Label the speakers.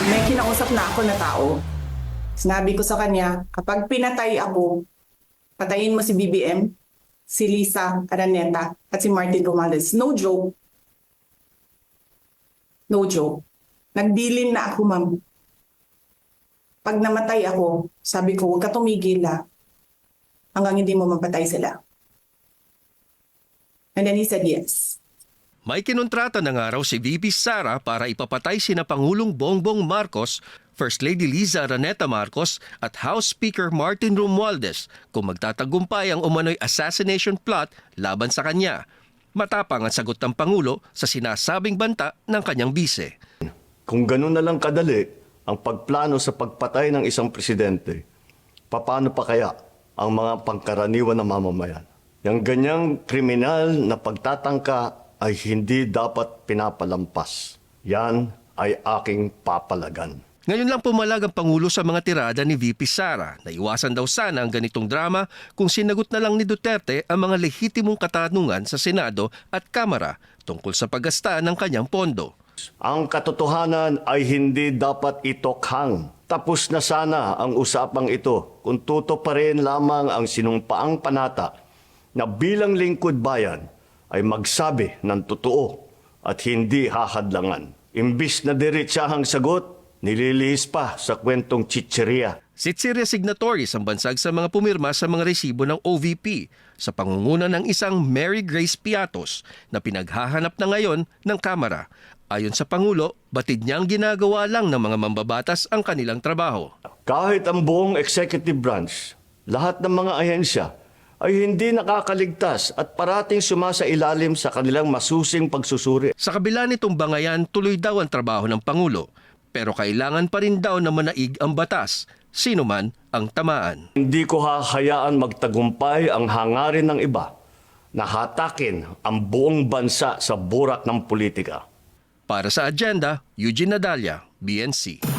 Speaker 1: May kinausap na ako na tao. Sinabi ko sa kanya, kapag pinatay ako, patayin mo si BBM, si Lisa Araneta, at si Martin Romualdez. No joke. No joke. Nagdilin na ako, ma'am. Pag namatay ako, sabi ko, huwag ka tumigil hanggang hindi mo mapatay sila. And then he said yes.
Speaker 2: May kinontrata na nga raw si VP Sara para ipapatay sina Pangulong Bongbong Marcos, First Lady Liza Araneta Marcos at House Speaker Martin Romualdez kung magtatagumpay ang umano'y assassination plot laban sa kanya. Matapang ang sagot ng Pangulo sa sinasabing banta ng kanyang bise.
Speaker 3: Kung ganun na lang kadali ang pagplano sa pagpatay ng isang presidente, paano pa kaya ang mga pangkaraniwan na mamamayan? Yang ganyang kriminal na pagtatangka ay hindi dapat pinapalampas. Yan ay aking papalagan.
Speaker 2: Ngayon lang pumalag ang Pangulo sa mga tirada ni VP Sara na iwasan daw sana ang ganitong drama kung sinagot na lang ni Duterte ang mga lehitimong katanungan sa Senado at Kamara tungkol sa paggasta ng kanyang pondo.
Speaker 3: Ang katotohanan ay hindi dapat itokhang. Tapos na sana ang usapang ito kung tuto pa rin lamang ang sinumpaang panata na bilang lingkod bayan ay magsabi ng totoo at hindi hahadlangan. Imbis na diretsahang sagot, nililihis pa sa kwentong chicheria.
Speaker 2: Sitseria signatories ang bansag sa mga pumirma sa mga resibo ng OVP sa pangunguna ng isang Mary Grace Piatos na pinaghahanap na ngayon ng Kamara. Ayon sa Pangulo, batid niyang ginagawa lang ng mga mambabatas ang kanilang trabaho.
Speaker 3: Kahit ang buong executive branch, lahat ng mga ahensya ay hindi nakakaligtas at parating sumasailalim sa kanilang masusing pagsusuri.
Speaker 2: Sa kabila nitong bangayan, tuloy daw ang trabaho ng Pangulo. Pero kailangan pa rin daw na manaig ang batas, sino man ang tamaan.
Speaker 3: Hindi ko hahayaan magtagumpay ang hangarin ng iba na hatakin ang buong bansa sa burak ng politika.
Speaker 2: Para sa Agenda, Eugene Nadalla, BNC.